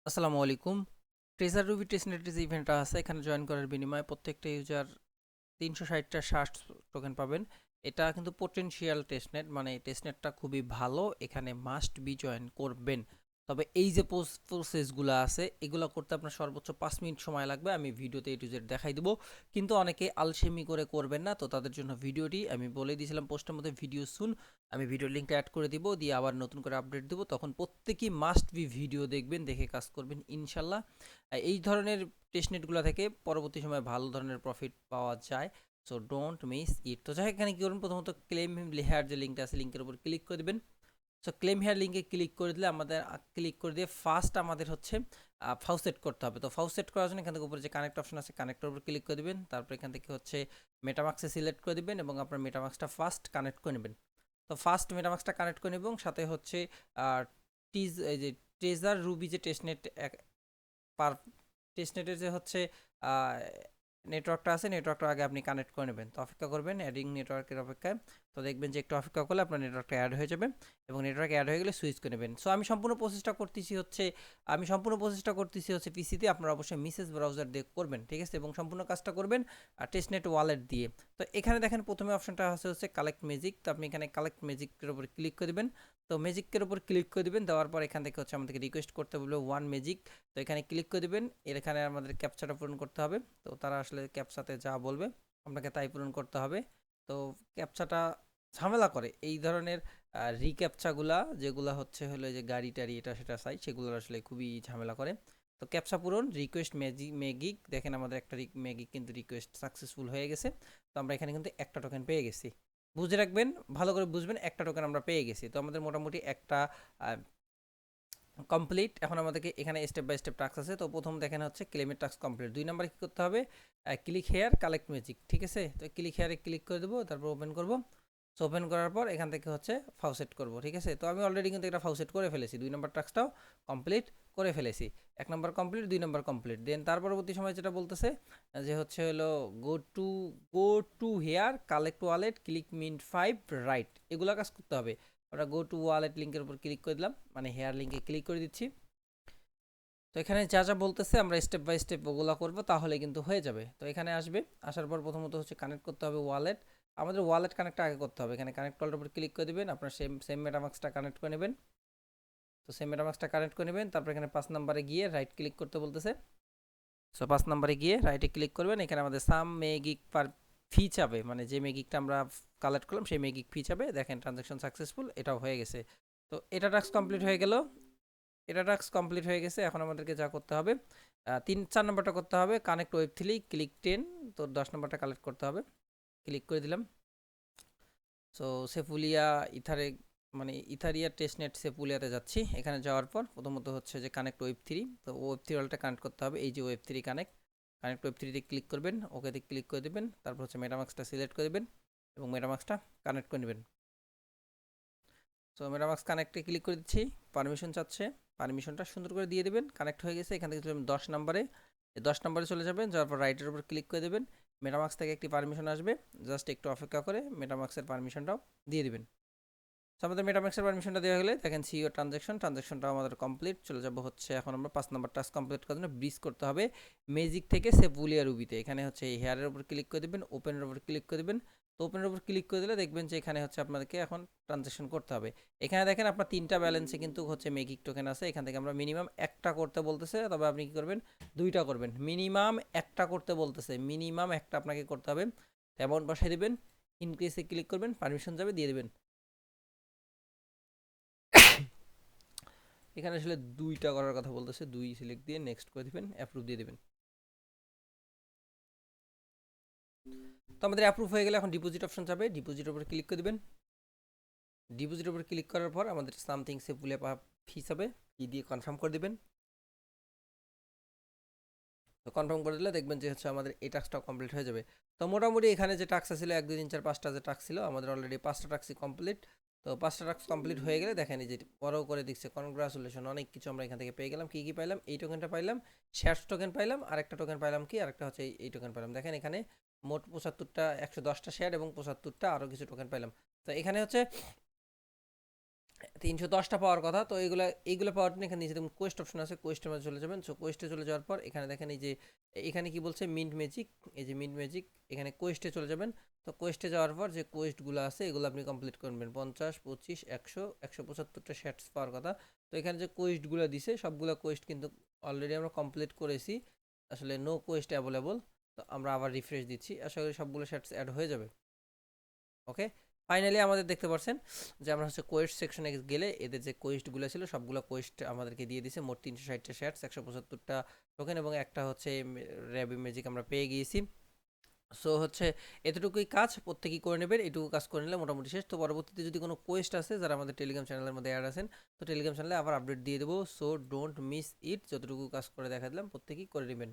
আসসালামু আলাইকুম। Treasure Ruby testnet যে ইভেন্টটা আছে এখানে জয়েন করার বিনিময়ে প্রত্যেকটা ইউজার ৩৬০টা শার্টস টোকেন পাবেন। এটা কিন্তু পোটেনশিয়াল টেস্টনেট, মানে এই টেস্টনেটটা খুবই ভালো, এখানে মাস্ট বি জয়েন করবেন। তবে এই যে প্রসেসগুলো আছে এগুলো করতে আপনার সর্বোচ্চ 5 মিনিট সময় লাগবে, আমি ভিডিওতে এ টু জেড দেখাই দেবো। কিন্তু অনেকে আলসেমি করে করবেন না, তো তাদের জন্য ভিডিওটি আমি বলে দিয়েছিলাম পোস্টের মধ্যে ভিডিও শুন, আমি ভিডিওর লিঙ্কটা অ্যাড করে দিব, দিয়ে আবার নতুন করে আপডেট দেবো, তখন প্রত্যেকেই মাস্ট বি ভিডিও দেখবেন, দেখে কাজ করবেন ইনশাল্লাহ। এই ধরনের টেস্টনেটগুলো থেকে পরবর্তী সময়ে ভালো ধরনের প্রফিট পাওয়া যায়। So don't miss it. তো যাই হোক, এখানে কী করবেন, প্রথমত ক্লেম হেয়ার যে লিঙ্কটা আছে লিঙ্কের উপর ক্লিক করে দেবেন। সো ক্লেম হেয়ার লিঙ্কে ক্লিক করে দিলে আমাদের ক্লিক করে দিয়ে ফার্স্ট আমাদের হচ্ছে ফাউসেট করতে হবে। তো ফাউসেট করার জন্য এখান থেকে উপরে যে কানেক্ট অপশন আছে কানেক্টের উপর ক্লিক করে দেবেন, তারপর এখান থেকে হচ্ছে মেটামাক্সে সিলেক্ট করে দেবেন এবং আপনার মেটামাক্সটা ফার্স্ট কানেক্ট করে নেবেন। তো ফার্স্ট মেটামাক্সটা কানেক্ট করে নেব, সাথে হচ্ছে এই যে ট্রেজার রুবি যে টেস্টনেট পার টেস্টনেটের যে হচ্ছে নেটওয়ার্কটা আছে নেটওয়ার্কটা আগে আপনি কানেক্ট করে নেবেন। তো অপেক্ষা করবেন অ্যাডিং নেটওয়ার্কের অপেক্ষায়। তো দেখবেন যে একটু অপেক্ষা করলে আপনার নেটওয়ার্কটা অ্যাড হয়ে যাবে এবং নেটওয়ার্ক অ্যাড হয়ে গেলে সুইচ করে নেবেন। সো আমি সম্পূর্ণ প্রসেসটা করতেছি হচ্ছে পিসিতে, আপনারা অবশ্যই মিসেস ব্রাউজার দিয়ে করবেন, ঠিক আছে, এবং সম্পূর্ণ কাজটা করবেন টেস্টনেট ওয়ালেট দিয়ে। তো এখানে দেখেন প্রথমে অপশনটা হচ্ছে কালেক্ট ম্যাজিক। তো আপনি এখানে কালেক্ট ম্যাজিকের উপর ক্লিক করে দেবেন। তো ম্যাজিকের উপর ক্লিক করে দেবেন, দেওয়ার পর এখান থেকে হচ্ছে আমাদেরকে রিকোয়েস্ট করতে বলবে ওয়ান ম্যাজিক। তো এখানে ক্লিক করে দেবেন, এখানে আমাদের ক্যাপচাটা পূরণ করতে হবে। তো তারা আসলে ক্যাপচাতে যা বলবে আপনাকে তাই পূরণ করতে হবে। তো ক্যাপচাটা ঝামেলা করে এই ধরনের রিক্যাপচাগুলা, যেগুলো হচ্ছে হলো যে গাড়ি টাড়ি এটা সেটা চাই, সেগুলো আসলে খুবই ঝামেলা করে। তো ক্যাপচা পূরণ রিকোয়েস্ট ম্যাগিক, দেখেন আমাদের একটা ম্যাগিক কিন্তু রিকোয়েস্ট সাকসেসফুল হয়ে গেছে। তো আমরা এখানে কিন্তু একটা টোকেন পেয়ে গেছি। বুঝে রাখবেন, ভালো করে বুঝবেন, একটা টোকেন আমরা পেয়ে গেছি। তো আমাদের মোটামুটি একটা কমপ্লিট। এখন আমাদেরকে এখানে স্টেপ বাই স্টেপ টাস্ক আছে। তো প্রথম দেখেন হচ্ছে ক্লেমের টাস্ক কমপ্লিট। 2 নাম্বার কী করতে হবে, ক্লিক হেয়ার কালেক্ট ম্যাজিক, ঠিক আছে। তো ক্লিক হেয়ারে ক্লিক করে দেবো, তারপর ওপেন করব। সো ওপেন করার পর এখান থেকে হচ্ছে ফাউসেট করব, ঠিক আছে। তো আমি অলরেডি কিন্তু একটা ফাউসেট করে ফেলেছি, 2 নাম্বার টাস্কটাও কমপ্লিট করে ফেলেছি। 1 number complete, 2 number complete. Then তার পরবর্তী সময় যেটা বলতেছে যে হচ্ছে হলো go to go to here collect wallet click mint 5 right, এগুলো কাজ করতে হবে। ওটা গো টু ওয়ালেট লিঙ্কের উপর ক্লিক করে দিলাম, মানে হেয়ার লিঙ্কে ক্লিক করে দিচ্ছি। তো এখানে যা যা বলতেছে আমরা স্টেপ বাই স্টেপ ওগুলো করবো, তাহলে কিন্তু হয়ে যাবে। তো এখানে আসবে, আসার পর প্রথমত হচ্ছে কানেক্ট করতে হবে ওয়ালেট। আমাদের ওয়ালেট কানেক্টটা আগে করতে হবে। এখানে কানেক্ট করার উপর ক্লিক করে দেবেন, আপনার সেম সেম মেটামাক্সটা কানেক্ট করে নেবেন। তো সেম মেটামাক্সটা কানেক্ট করে নেবেন, তারপর এখানে 5 নাম্বারে গিয়ে রাইট ক্লিক করতে বলতেছে। সো 5 নাম্বারে গিয়ে রাইটে ক্লিক করবেন, এখানে আমাদের সাম মেগিক পার ফি চাবে, মানে যে মেগিকটা আমরা কালেক্ট করলাম সেই মেগিক ফি চাবে। দেখেন ট্রানজাকশন সাকসেসফুল, এটাও হয়ে গেছে। তো এটা টাস্ক কমপ্লিট হয়ে গেল, এটা টাস্ক কমপ্লিট হয়ে গেছে। এখন আমাদেরকে যা করতে হবে 3-4 নম্বরটা করতে হবে, কানেক্ট ওয়েব3 ক্লিক 10। তো 10 নম্বরটা কালেক্ট করতে হবে, ক্লিক করে দিলাম। সো সেফুলিয়া ইথারে, মানে ইথারিয়া টেস্টনেট সেফুলিয়াতে যাচ্ছি। এখানে যাওয়ার পর প্রথমত হচ্ছে যে কানেক্ট ওয়েব3। তো ওয়েব3 ওয়ালটা কানেক্ট করতে হবে, এই যে ওয়েব3 কানেক্ট, কানেক্ট ওয়েব3তে ক্লিক করবেন, ওকেতে ক্লিক করে দেবেন, তারপর হচ্ছে মেটামাক্সটা সিলেক্ট করে দেবেন এবং মেটামাক্সটা কানেক্ট করে নেবেন। সো মেটামাক্স কানেক্টে ক্লিক করে দিচ্ছি, পারমিশন চাচ্ছে, পারমিশনটা সুন্দর করে দিয়ে দেবেন। কানেক্ট হয়ে গেছে, এখান থেকে চলে 10 নম্বরে, 10 নম্বরে চলে যাবেন, যাওয়ার পর রাইটের উপর ক্লিক করে দেবেন। মেটামাক্স থেকে একটি পারমিশন আসবে, জাস্ট একটু অপেক্ষা করে মেটামাক্সের পারমিশনটাও দিয়ে দেবেন। সো আমাদের মেটামাক্সের পারমিশনটা দেওয়া হলে দেখেন সিও ট্রানজাকশনটাও আমাদের কমপ্লিট। চলে যাব হচ্ছে এখন আমরা 5 নম্বর টাস্ক কমপ্লিট করার জন্য ব্রিজ করতে হবে ম্যাজিক থেকে সেফুলিয়া রুবিতে। এখানে হচ্ছে এই হেয়ারের উপর ক্লিক করে দেবেন, ওপেনের উপর ক্লিক করে দেবেন। তো ওপেনের উপর ক্লিক করে দিলে দেখবেন যে এখানে হচ্ছে আপনাদেরকে এখন ট্রানজাকশন করতে হবে। এখানে দেখেন আপনার 3টা ব্যালেন্সে কিন্তু হচ্ছে মেগিক টোকেন আছে। এখান থেকে আমরা মিনিমাম একটা করতে বলতেছে, তবে আপনি কী করবেন, 2টা করবেন। মিনিমাম একটা করতে বলতেছে, মিনিমাম একটা আপনাকে করতে হবে। অ্যামাউন্ট বসাই দেবেন, ইনক্রিজে ক্লিক করবেন, পারমিশন যাবে দিয়ে দেবেন। এখানে আসলে 2টা করার কথা বলতেছে, 2 সিলেক্ট দিয়ে নেক্সট করে দিবেন, অ্যাপ্রুভ দিয়ে দিবেন। তো আমাদের অ্যাপ্রুভ হয়ে গেলে এখন ডিপোজিট অপশন যাবে, ডিপোজিটের উপর ক্লিক করে দিবেন। ডিপোজিটের উপর ক্লিক করার পর আমাদের সামথিং সে ভুলে ফি হবে, ফি দিয়ে কনফার্ম করে দিবেন। তো কনফার্ম করে দিলে দেখবেন যে হচ্ছে আমাদের এই টাস্কটাও কমপ্লিট হয়ে যাবে। তো মোটামুটি এখানে যে টাস্ক ছিল 1 2 3 4 5টা যে টাস্ক ছিল, আমাদের অলরেডি 5টা টাস্কই কমপ্লিট। তো 5টা টাস্ক কমপ্লিট হয়ে গেলে দেখেন এই যে বড় করে দিচ্ছে কনগ্রাচুলেশন, অনেক কিছু আমরা এখান থেকে পেয়ে গেলাম। কী কী পাইলাম, এই টোকেনটা পাইলাম, শেয়ার্স টোকেন পাইলাম, আরেকটা টোকেন পাইলাম কি, আরেকটা হচ্ছে এই টোকেন পাইলাম। দেখেন এখানে মোট 75টা 110টা শেয়ার এবং 75টা আরও কিছু টোকেন পাইলাম। তো এখানে হচ্ছে 310টা পাওয়ার কথা। তো এইগুলো পাওয়ার জন্য এখানে নিচে দেখুন কোয়েস্ট অপশন আছে, কোয়েস্টের মধ্যে চলে যাবেন। সো কোয়েস্টে চলে যাওয়ার পর এখানে দেখেন এই যে এখানে কি বলছে মিন্ট ম্যাজিক, এই যে মিন্ট ম্যাজিক, এখানে কোয়েস্টে চলে যাবেন। তো কোয়েস্টে যাওয়ার পর যে কোয়েস্টগুলো আছে এগুলো আপনি কমপ্লিট করবেন। 50, 25, 100, 175টা শ্যাটস পাওয়ার কথা। তো এখানে যে কোয়েস্টগুলো দিছে সবগুলো কোয়েস্ট কিন্তু অলরেডি আমরা কমপ্লিট করেছি। আসলে নো কোয়েস্ট অ্যাভেলেবল। তো আমরা আবার রিফ্রেশ দিচ্ছি, আশা করি সবগুলো শ্যাটস অ্যাড হয়ে যাবে। ওকে, ফাইনালি আমাদের দেখতে পাচ্ছেন যে আমরা হচ্ছে কোয়েস্ট সেকশনে গেলে এদের যে কোয়েস্টগুলো ছিল সবগুলো কোয়েস্ট আমাদেরকে দিয়ে দিছে। মোট 360টা শ্যাটস, 175টা টোকেন এবং একটা হচ্ছে র্যাবি ম্যাজিক আমরা পেয়ে গিয়েছি। সো হচ্ছে এতটুকুই কাজ, প্রত্যেকেই করে নেবেন। এটুকু কাজ করে নিলে মোটামুটি শেষ। তো পরবর্তীতে যদি কোনো কোয়েস্ট আছে, যারা আমাদের টেলিগ্রাম চ্যানেলের মধ্যে অ্যাড আছেন, তো টেলিগ্রাম চ্যানেলে আবার আপডেট দিয়ে দেবো। So don't miss it. যতটুকু কাজ করে দেখা দিলাম প্রত্যেকেই করে নেবেন।